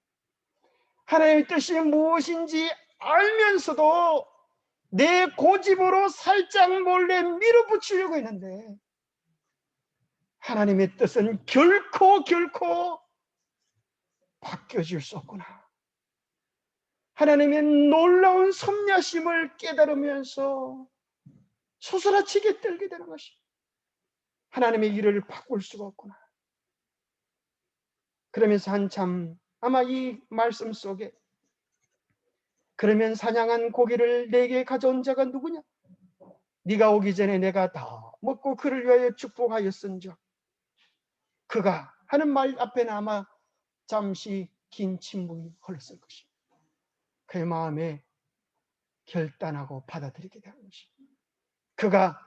하나님의 뜻이 무엇인지 알면서도 내 고집으로 살짝 몰래 밀어붙이려고 했는데 하나님의 뜻은 결코 바뀌어질 수 없구나. 하나님의 놀라운 섭리하심을 깨달으면서 소스라치게 떨게 되는 것이 하나님의 일을 바꿀 수가 없구나. 그러면서 한참 아마 이 말씀 속에 그러면 사냥한 고기를 내게 가져온 자가 누구냐? 네가 오기 전에 내가 다 먹고 그를 위하여 축복하였은즉 그가 하는 말 앞에는 아마 잠시 긴 침묵이 흘렀을 것입니다. 그의 마음에 결단하고 받아들이게 되는 것입니다. 그가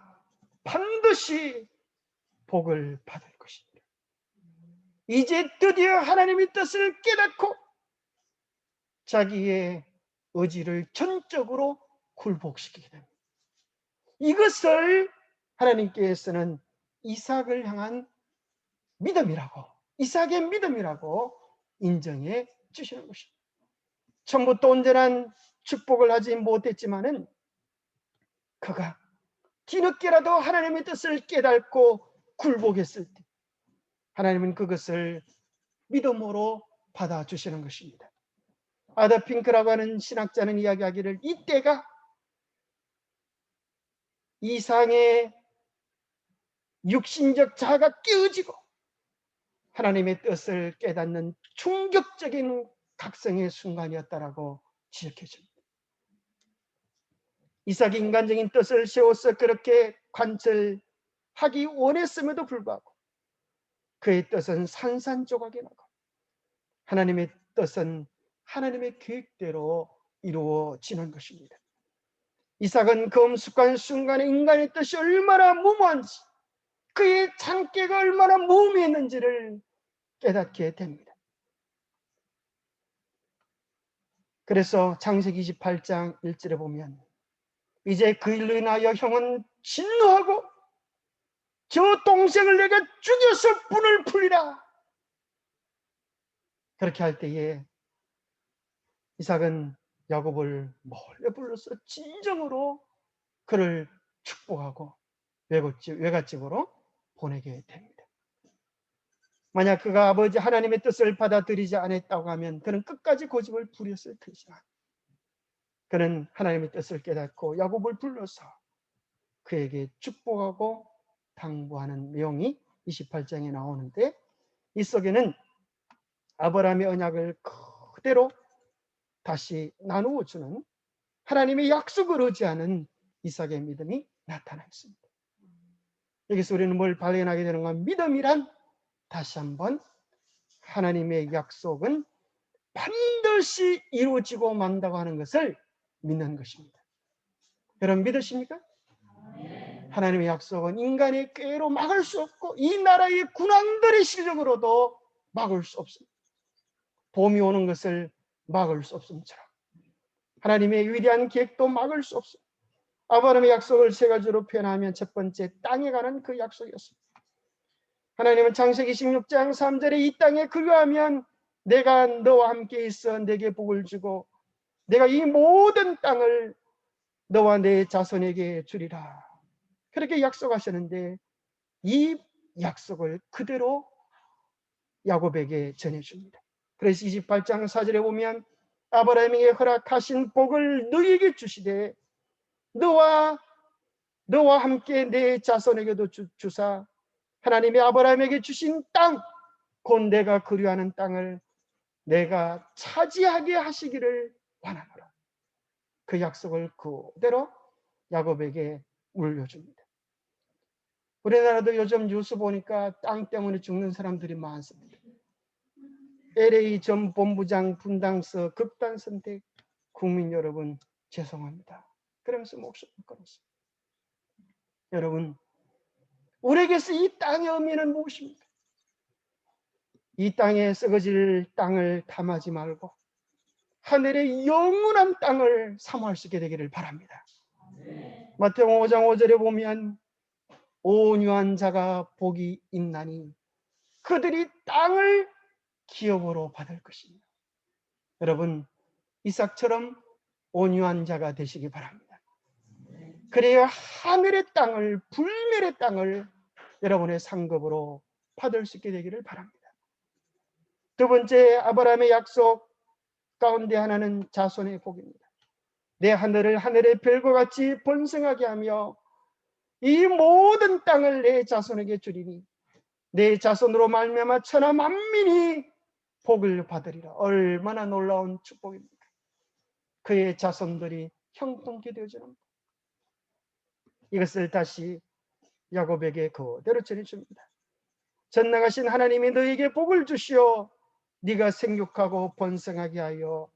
반드시 복을 받을 것입니다. 이제 드디어 하나님의 뜻을 깨닫고 자기의 의지를 전적으로 굴복시키게 됩니다. 이것을 하나님께서는 이삭을 향한 믿음이라고, 이삭의 믿음이라고 인정해 주시는 것입니다. 처음부터 온전한 축복을 하지 못했지만은 그가 뒤늦게라도 하나님의 뜻을 깨닫고 굴복했을 때 하나님은 그것을 믿음으로 받아주시는 것입니다. 아더 핑크라고 하는 신학자는 이야기하기를 이때가 이상의 육신적 자아가 깨어지고 하나님의 뜻을 깨닫는 충격적인 각성의 순간이었다라고 지적해 줍니다. 이삭이 인간적인 뜻을 세워서 그렇게 관철하기 원했음에도 불구하고 그의 뜻은 산산조각이 나고 하나님의 뜻은 하나님의 계획대로 이루어지는 것입니다. 이삭은 그 엄숙한 순간에 인간의 뜻이 얼마나 무모한지, 그의 창계가 얼마나 무의미했는지를 깨닫게 됩니다. 그래서 창세기 28장 1절에 보면 이제 그 일로 인하여 형은 진노하고 저 동생을 내가 죽여서 분을 풀리라. 그렇게 할 때에 이삭은 야곱을 몰래 불러서 진정으로 그를 축복하고 외갓집으로 보내게 됩니다. 만약 그가 아버지 하나님의 뜻을 받아들이지 않았다고 하면 그는 끝까지 고집을 부렸을 것이지만 그는 하나님의 뜻을 깨닫고 야곱을 불러서 그에게 축복하고 당부하는 내용이 28장에 나오는데 이 속에는 아브라함의 언약을 그대로 다시 나누어 주는 하나님의 약속을 의지하는 이삭의 믿음이 나타나 있습니다. 여기서 우리는 뭘 발견하게 되는 건 믿음이란 다시 한번 하나님의 약속은 반드시 이루어지고 만다고 하는 것을 믿는 것입니다. 여러분 믿으십니까? 하나님의 약속은 인간의 꾀로 막을 수 없고 이 나라의 군왕들의 실력으로도 막을 수 없습니다. 봄이 오는 것을 막을 수 없음처럼 하나님의 위대한 계획도 막을 수 없습니다. 아브라함의 약속을 세 가지로 표현하면 첫 번째 땅에 관한 그 약속이었습니다. 하나님은 창세기 16장 3절에 이 땅에 그리하면 내가 너와 함께 있어 내게 복을 주고 내가 이 모든 땅을 너와 내 자손에게 주리라. 그렇게 약속하셨는데 이 약속을 그대로 야곱에게 전해줍니다. 그래서 28장 4절에 보면 아브라함에게 허락하신 복을 너에게 주시되 너와 함께 내 자손에게도 주사 하나님이 아브라함에게 주신 땅, 곧 내가 그리하는 땅을 내가 차지하게 하시기를 원하노라. 그 약속을 그대로 야곱에게 물려줍니다. 우리나라도 요즘 뉴스 보니까 땅 때문에 죽는 사람들이 많습니다. LA 전 본부장 분당서 극단 선택, 국민 여러분 죄송합니다. 그러면서 목숨을 끊었습니다. 여러분, 우리에게서 이 땅의 의미는 무엇입니까? 이 땅에 썩어질 땅을 탐하지 말고 하늘의 영원한 땅을 사모할 수 있게 되기를 바랍니다. 마태복음 5장 5절에 보면 온유한 자가 복이 있나니 그들이 땅을 기업으로 받을 것입니다. 여러분, 이삭처럼 온유한 자가 되시기 바랍니다. 그래야 하늘의 땅을, 불멸의 땅을 여러분의 상급으로 받을 수 있게 되기를 바랍니다. 두 번째, 아브라함의 약속 가운데 하나는 자손의 복입니다. 내 하늘을 하늘의 별과 같이 번성하게 하며 이 모든 땅을 내 자손에게 주리니 내 자손으로 말미암아 천하 만민이 복을 받으리라. 얼마나 놀라운 축복입니까? 그의 자손들이 형통케 되어지는 이것을 다시 야곱에게 그대로 전해줍니다. 전능하신 하나님이 너에게 복을 주시어 네가 생육하고 번성하게 하여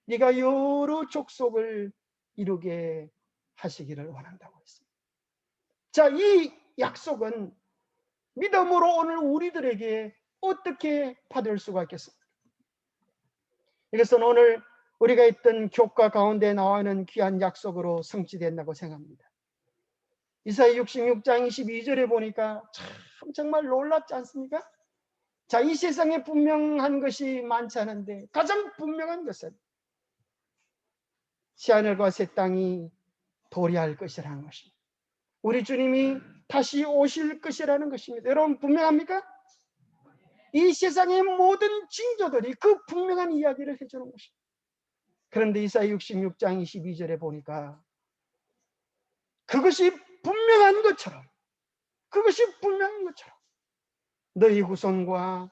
네가 여러 족속을 이루게 하시기를 원한다고 했습니다. 자, 이 약속은 믿음으로 오늘 우리들에게 어떻게 받을 수가 있겠습니까? 이것은 오늘 우리가 있던 교과 가운데 나와 있는 귀한 약속으로 성취된다고 생각합니다. 이사야 66장 22절에 보니까 참 정말 놀랍지 않습니까? 자, 이 세상에 분명한 것이 많지 않은데 가장 분명한 것은 새하늘과 새 땅이 도래할 것이라는 것입니다. 우리 주님이 다시 오실 것이라는 것입니다. 여러분 분명합니까? 이 세상의 모든 징조들이 그 분명한 이야기를 해주는 것입니다. 그런데 이사야 66장 22절에 보니까 그것이 분명한 것처럼 너희 후손과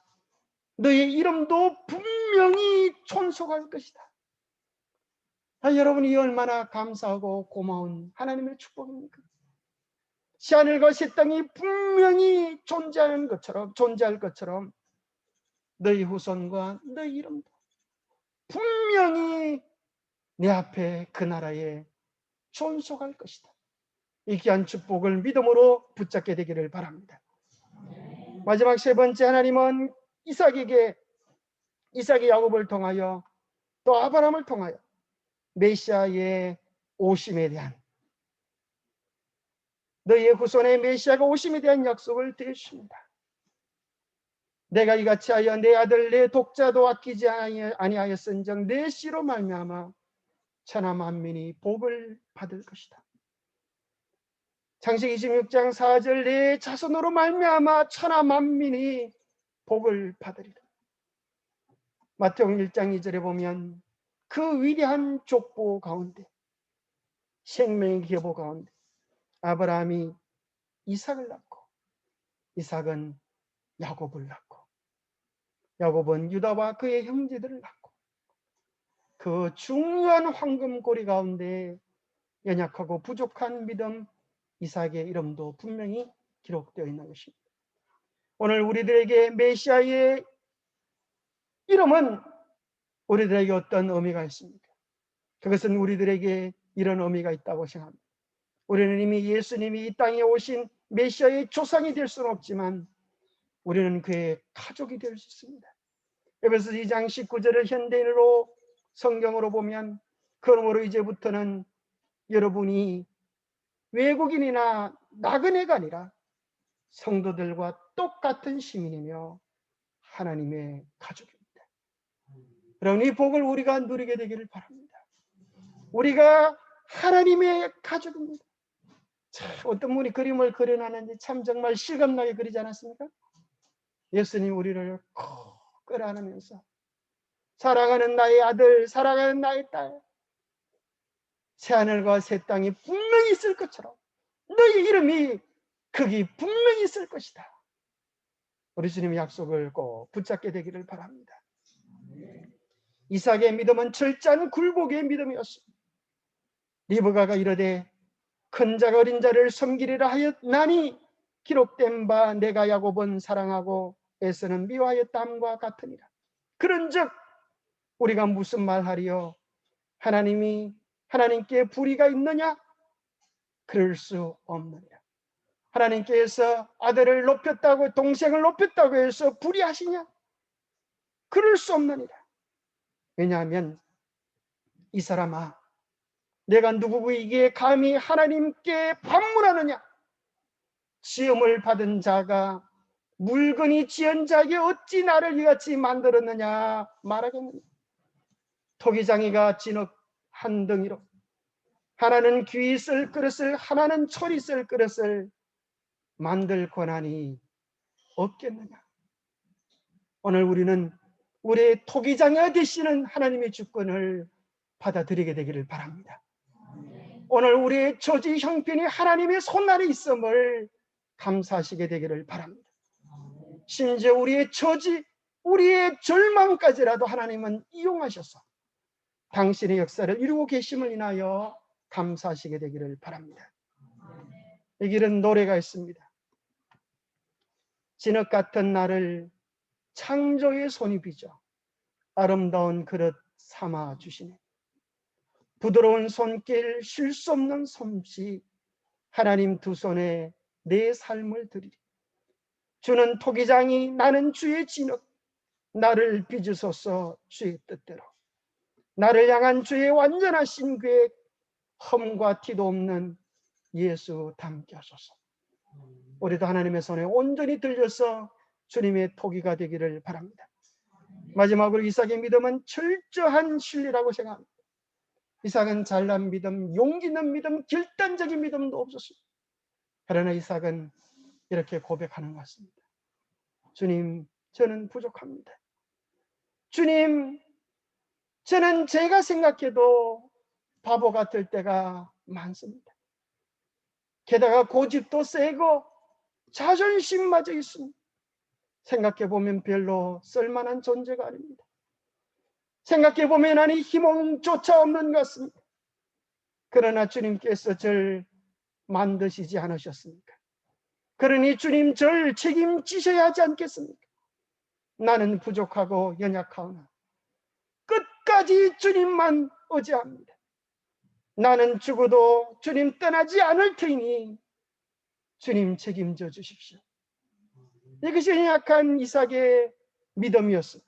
너희 이름도 분명히 존속할 것이다. 여러분이 얼마나 감사하고 고마운 하나님의 축복입니까? 새하늘과 새 땅이 분명히 존재할 것처럼 너희 후손과 너희 이름도 분명히 내 앞에 그 나라에 존속할 것이다. 이 귀한 축복을 믿음으로 붙잡게 되기를 바랍니다. 마지막 세 번째, 하나님은 이삭이 야곱을 통하여 또 아브라함을 통하여 메시아의 오심에 대한, 너희의 후손의 메시아가 오심에 대한 약속을 드렸습니다. 내가 이같이 하여 내 아들 내 독자도 아끼지 아니하였은즉 내 씨로 말미암아 천하 만민이 복을 받을 것이다. 창세기 26장 4절 내 자손으로 말미암아 천하 만민이 복을 받으리라. 마태복음 1장 2절에 보면 그 위대한 족보 가운데, 생명의 계보 가운데 아브라함이 이삭을 낳고 이삭은 야곱을 낳고 야곱은 유다와 그의 형제들을 낳고 그 중요한 황금고리 가운데 연약하고 부족한 믿음 이삭의 이름도 분명히 기록되어 있는 것입니다. 오늘 우리들에게 메시아의 이름은 우리들에게 어떤 의미가 있습니까? 그것은 우리들에게 이런 의미가 있다고 생각합니다. 우리는 이미 예수님이 이 땅에 오신 메시아의 조상이 될 수는 없지만 우리는 그의 가족이 될 수 있습니다. 에베소 2장 19절을 현대인으로 성경으로 보면 그러므로 이제부터는 여러분이 외국인이나 나그네가 아니라 성도들과 똑같은 시민이며 하나님의 가족입니다. 여러분, 이 복을 우리가 누리게 되기를 바랍니다. 우리가 하나님의 가족입니다. 참, 어떤 분이 그림을 그려놨는데 참 정말 실감나게 그리지 않았습니까? 예수님 우리를 콕 끌어안으면서 사랑하는 나의 아들, 사랑하는 나의 딸, 새하늘과 새 땅이 분명히 있을 것처럼 너희 이름이 거기 분명히 있을 것이다. 우리 주님의 약속을 꼭 붙잡게 되기를 바랍니다. 이삭의 믿음은 철저한 굴복의 믿음이었습니다. 리브가가 이르되 큰 자가 어린 자를 섬기리라 하였나니 기록된 바 내가 야곱은 사랑하고 에서는 미워하였다함과 같으니라. 그런즉 우리가 무슨 말하리요? 하나님께 불의가 있느냐? 그럴 수 없느니라. 하나님께서 아들을 높였다고, 동생을 높였다고 해서 불의하시냐? 그럴 수 없느니라. 왜냐하면 이 사람아, 내가 누구에게 감히 하나님께 반문하느냐? 시험을 받은 자가 물건이 지은 자에게 어찌 나를 이같이 만들었느냐 말하겠느냐. 토기장이가 진흙 한 덩이로 하나는 귀 쓸 그릇을 하나는 초리 쓸 그릇을 만들 권한이 없겠느냐. 오늘 우리는 우리의 토기장이가 되시는 하나님의 주권을 받아들이게 되기를 바랍니다. 오늘 우리의 처지 형편이 하나님의 손 아래 있음을 감사하시게 되기를 바랍니다. 심지어 우리의 처지, 우리의 절망까지라도 하나님은 이용하셔서 당신의 역사를 이루고 계심을 인하여 감사하시게 되기를 바랍니다. 이 길은 노래가 있습니다. 진흙 같은 나를 창조의 손이 빚어 아름다운 그릇 삼아 주시네. 부드러운 손길, 쉴 수 없는 솜씨, 하나님 두 손에 내 삶을 드리리. 주는 토기장이 나는 주의 진흙. 나를 빚으소서 주의 뜻대로. 나를 향한 주의 완전하신 계획, 험과 티도 없는 예수 닮게 하소서. 우리도 하나님의 손에 온전히 들려서 주님의 토기가 되기를 바랍니다. 마지막으로 이삭의 믿음은 철저한 신뢰라고 생각합니다. 이삭은 잘난 믿음, 용기 있는 믿음, 결단적인 믿음도 없었습니다. 그러나 이삭은 이렇게 고백하는 것 같습니다. 주님, 저는 부족합니다. 주님, 저는 제가 생각해도 바보 같을 때가 많습니다. 게다가 고집도 세고 자존심마저 있습니다. 생각해보면 별로 쓸만한 존재가 아닙니다. 생각해보면 나는 희망조차 없는 것 같습니다. 그러나 주님께서 저를 만드시지 않으셨습니까? 그러니 주님 저를 책임지셔야 하지 않겠습니까? 나는 부족하고 연약하오나 끝까지 주님만 의지합니다. 나는 죽어도 주님 떠나지 않을 테니 주님 책임져 주십시오. 이것이 연약한 이삭의 믿음이었습니다.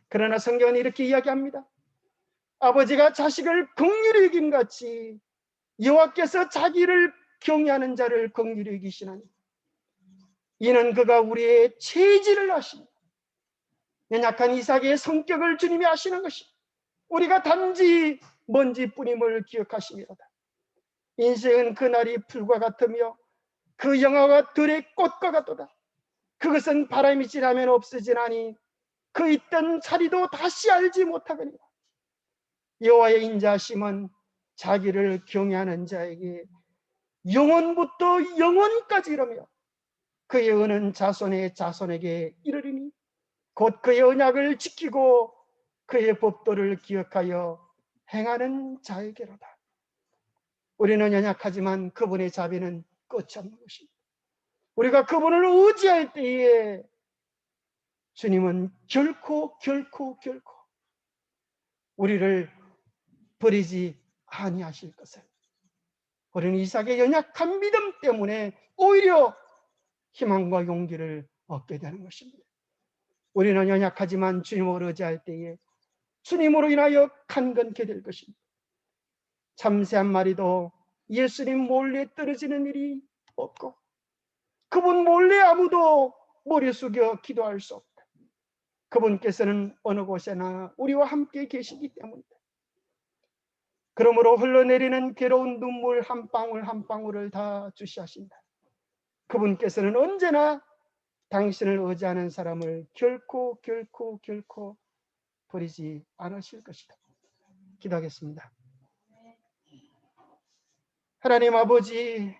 그러나 성경은 이렇게 이야기합니다. 아버지가 자식을 긍휼히 여김 같이 여호와께서 자기를 경외하는 자를 긍휼히 여기시나니 이는 그가 우리의 체질을 아십니다. 연약한 이삭의 성격을 주님이 아시는 것입니다. 우리가 단지 먼지뿐임을 기억하시미로다. 인생은 그날이 풀과 같으며 그 영화가 들의 꽃과 같도다. 그것은 바람이 지나면 없어지나니 그 있던 자리도 다시 알지 못하거니와. 여호와의 인자심은 자기를 경외하는 자에게 영원부터 영원까지 이르며 그의 은은 자손의 자손에게 이르리니 곧 그의 언약을 지키고 그의 법도를 기억하여 행하는 자에게로다. 우리는 연약하지만 그분의 자비는 끝이 없는 것입니다. 우리가 그분을 의지할 때에 주님은 결코 우리를 버리지 아니하실 것을. 우리는 이삭의 연약한 믿음 때문에 오히려 희망과 용기를 얻게 되는 것입니다. 우리는 연약하지만 주님을 의지할 때에 주님으로 인하여 강건케 될 것입니다. 참새 한 마리도 예수님 몰래 떨어지는 일이 없고 그분 몰래 아무도 머리 숙여 기도할 수 없다. 그분께서는 어느 곳에나 우리와 함께 계시기 때문이다. 그러므로 흘러내리는 괴로운 눈물 한 방울 한 방울을 다 주시하신다. 그분께서는 언제나 당신을 의지하는 사람을 결코 버리지 않으실 것이다. 기도하겠습니다. 하나님 아버지,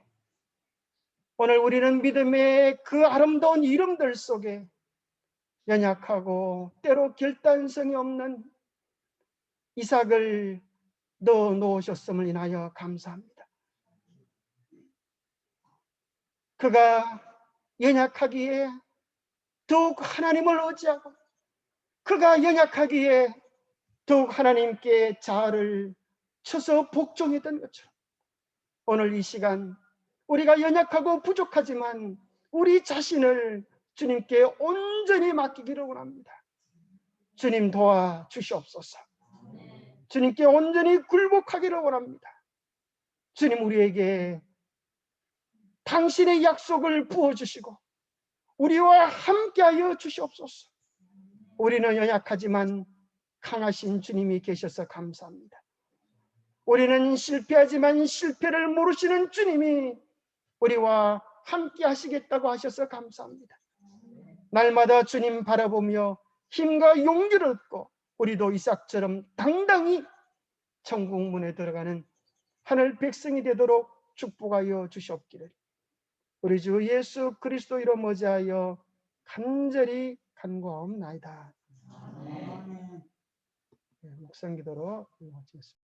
오늘 우리는 믿음의 그 아름다운 이름들 속에 연약하고 때로 결단성이 없는 이삭을 넣어 놓으셨음을 인하여 감사합니다. 그가 연약하기에 더욱 하나님을 의지하고 그가 연약하기에 더욱 하나님께 자아를 쳐서 복종했던 것처럼 오늘 이 시간 우리가 연약하고 부족하지만 우리 자신을 주님께 온전히 맡기기를 원합니다. 주님 도와주시옵소서. 주님께 온전히 굴복하기를 원합니다. 주님 우리에게 당신의 약속을 부어주시고 우리와 함께하여 주시옵소서. 우리는 연약하지만 강하신 주님이 계셔서 감사합니다. 우리는 실패하지만 실패를 모르시는 주님이 우리와 함께 하시겠다고 하셔서 감사합니다. 날마다 주님 바라보며 힘과 용기를 얻고 우리도 이삭처럼 당당히 천국 문에 들어가는 하늘 백성이 되도록 축복하여 주시옵기를 우리 주 예수 그리스도 이름 의지하여 간절히 간구하옵나이다. 묵상 기도로 마치겠습니다.